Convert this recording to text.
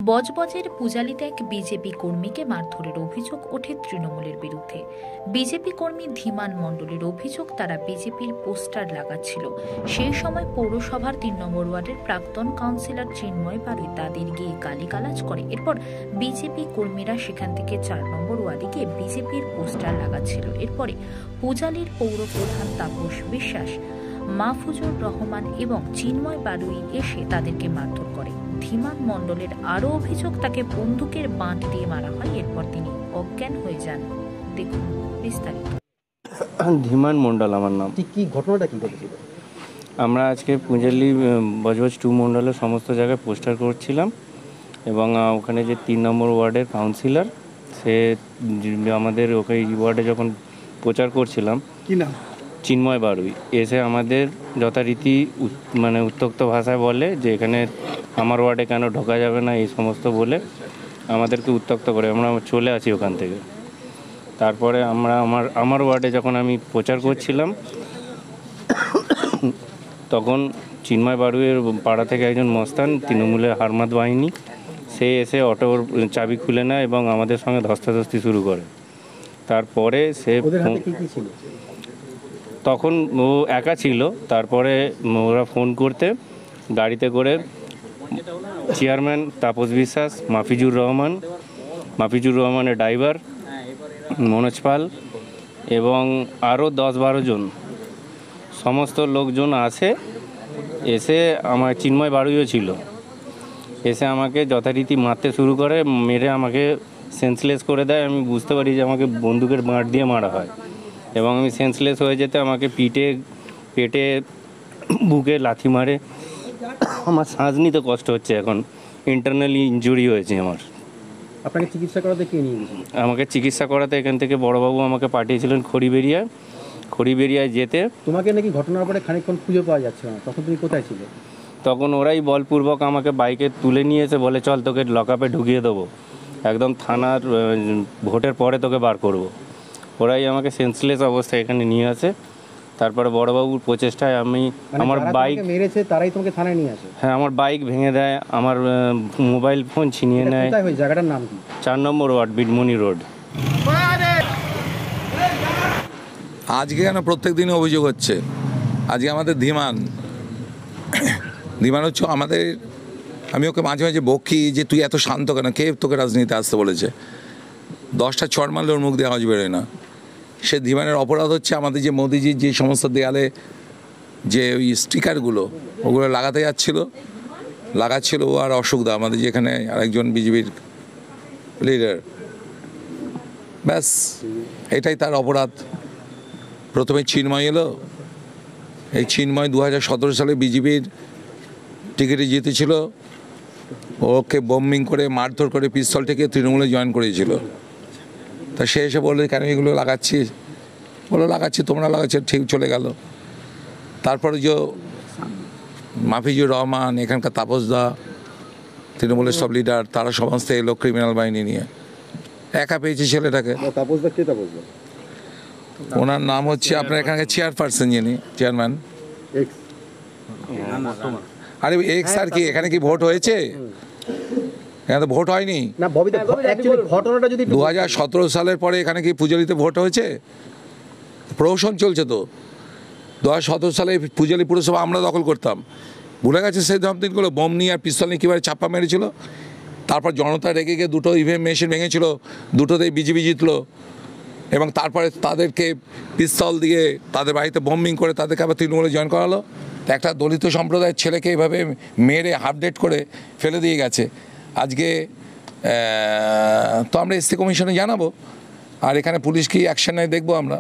বজবজের পূজালিতে এক বিজেপি কর্মীকে মারধরের অভিযোগ ওঠে তৃণমূলের বিরুদ্ধে। বিজেপি কর্মী ধীমান মণ্ডলের অভিযোগ, তারা বিজেপির পোস্টার লাগাচ্ছিল। সেই সময় পৌরসভার ৩ নম্বর ওয়ার্ডের প্রাক্তন কাউন্সিলর চিন্ময় বারুই তাদের গিয়ে গালিগালাজ করে। এরপর বিজেপি কর্মীরা সেখান থেকে ৪ নম্বর ওয়ার্ডে গিয়ে বিজেপির পোস্টার লাগাচ্ছিল। এরপরে পূজালির পৌর প্রধান তাপস বিশ্বাস, মাহফুজুর রহমান এবং চিন্ময় বারুই এসে তাদেরকে মারধর করে। ধীমান মণ্ডলের আরও অভিযোগ, তাকে বন্দুকের বাঁট দিয়ে মারা হয়। এরপর তিনি অজ্ঞান হয়ে যান। দেখুন বিস্তারিত। ধীমান মণ্ডল আমার নাম। কি ঘটনাটা কি ঘটেছিল? আমরা আজকে পূজালি বজবজ 2 মণ্ডলের সমস্ত জায়গায় পোস্টার করছিলাম এবং ওখানে যে 3 নম্বর ওয়ার্ডের কাউন্সিলর, সে আমাদের ওকে ওয়ার্ডে যখন প্রচার করছিলাম, কি নাম? চিন্ময় বারুই, এসে আমাদের যথারীতি উত্তক্ত ভাষায় বলে যে এখানে আমার ওয়ার্ডে কেন ঢোকা যাবে না, এই সমস্ত বলে আমাদেরকে উত্তক্ত করে। আমরা চলে আসি ওখান থেকে। তারপরে আমার ওয়ার্ডে যখন আমি প্রচার করছিলাম, তখন চিন্ময় বারুইয়ের পাড়া থেকে একজন মস্তান, তৃণমূলের হারমাত বাহিনী, সে এসে অটোর চাবি খুলে নেয় এবং আমাদের সঙ্গে ধস্তাধস্তি শুরু করে। তারপরে সে তখন ও একা ছিল। তারপরে ওরা ফোন করতে গাড়িতে করে চেয়ারম্যান তাপস বিশ্বাস, মাফিজুর রহমানের ড্রাইভার মনোজ পাল এবং আরও 10-12 জন সমস্ত লোকজন এসে আমার চিন্ময় বারুইও ছিল, এসে আমাকে যথারীতি মারতে শুরু করে। মেরে আমাকে সেন্সলেস করে দেয়। আমি বুঝতে পারি যে আমাকে বন্দুকের বাঁট দিয়ে মারা হয় এবং আমি সেন্সলেস হয়ে যেতে আমাকে পেটে বুকে লাথি মারে। আমার শ্বাস নিতে কষ্ট হচ্ছে, এখন ইন্টারনালি ইনজুরি হয়েছে আমার। আপনাকে চিকিৎসা করাতে কে নিয়ে গেছিল? আমাকে চিকিৎসা করাতে এখান থেকে বড়বাবু আমাকে পাঠিয়েছিলেন খড়িবেড়িয়ায় যেতে। তোমাকে নাকি ঘটনার পরে খানিকক্ষণ খুঁজে পাওয়া যাচ্ছে না, তখন তুমি কোথায় ছিলে? তখন ওরাই বলপূর্বক আমাকে বাইকে তুলে নিয়ে এসে বলে, চল তোকে লকআপে ঢুকিয়ে দেবো, একদম থানার ভোটের পরে তোকে বার করব। ওরাই আমাকে সেন্সলেস অবস্থায় এখানে নিয়ে আসে। তারপরে বড়বাবুর প্রচেষ্টায় আমার বাইক মেরেছে, তারাই তোমাকে থানায় নিয়ে আসে? হ্যাঁ, আমার বাইক ভেঙে দেয়, আমার মোবাইল ফোন ছিনিয়ে নেয়। জায়গাটার নাম কি? 4 নম্বর ওয়ার্ড, বিডমনি রোড। আজকে কেন প্রত্যেক দিনই অভিযোগ হচ্ছে? আজকে আমাদের ধীমান হচ্ছে আমাদের, আমি ওকে মাঝে মাঝে বকি যে তুই এত শান্ত কেন, কে তোকে রাজনীতিতে আসতে বলেছে? 10টা চড় মারলে ওর মুখ দিয়ে আওয়াজ বেরোয় না। সে ধীমানের অপরাধ হচ্ছে আমাদের যে মোদিজির যে সমস্ত দেয়ালে যে ওই স্টিকারগুলো, ওগুলো লাগাচ্ছিল ও আর অশোকদা, আমাদের যেখানে আরেকজন বিজেপির লিডার। ব্যাস এটাই তার অপরাধ। প্রথমে চিন্ময় এলো। এই চিন্ময় 2017 সালে বিজেপির টিকিটে জিতেছিল। ওকে বম্বিং করে, মারধর করে, পিস্তল থেকে তৃণমূলে জয়েন করেছিল। তা সে এসে বললো, কেন এগুলো লাগাচ্ছিস? বললো, লাগাচ্ছি, তোমরা লাগাচ্ছ, ঠিক, চলে গেল। তারপরে যে মাফিজুর রহমান, এখানকার তাপসদা, তৃণমূলের সব লিডার, তারা সমস্ত এলো ক্রিমিনাল বাহিনী নিয়ে। একা পেয়েছি ছেলেটাকে। ওনার নাম হচ্ছে আপনার এখানকার চেয়ারপারসন, যিনি চেয়ারম্যান। আরে এক্স আর কি, এখানে কি ভোট হয়েছে? এখানে তো ভোট হয়নি। 2017 সালের পরে এখানে কি পূজালিতে ভোট হয়েছে? প্রহসন চলছে তো। 2017 সালে পূজালি পুরসভা আমরা দখল করতাম। ভুলে গেছে সেই দিনগুলো? বোম নিয়ে আর পিস্তল নিয়ে কীভাবে চাপ্পা মেরেছিল। তারপর জনতা রেগে গিয়ে 2টো ইভিএম মেশিন ভেঙেছিল, 2টোতেই বিজেপি জিতলো। এবং তারপরে তাদেরকে পিস্তল দিয়ে তাদের বাড়িতে বম্বিং করে তাদেরকে আবার তৃণমূলে জয়েন করালো। একটা দলিত সম্প্রদায়ের ছেলেকে এইভাবে মেরে হাফ ডেট করে ফেলে দিয়ে গেছে। আজকে তো আমরা এসসি কমিশনে জানাবো, আর এখানে পুলিশ কি অ্যাকশন নেয় দেখবো আমরা।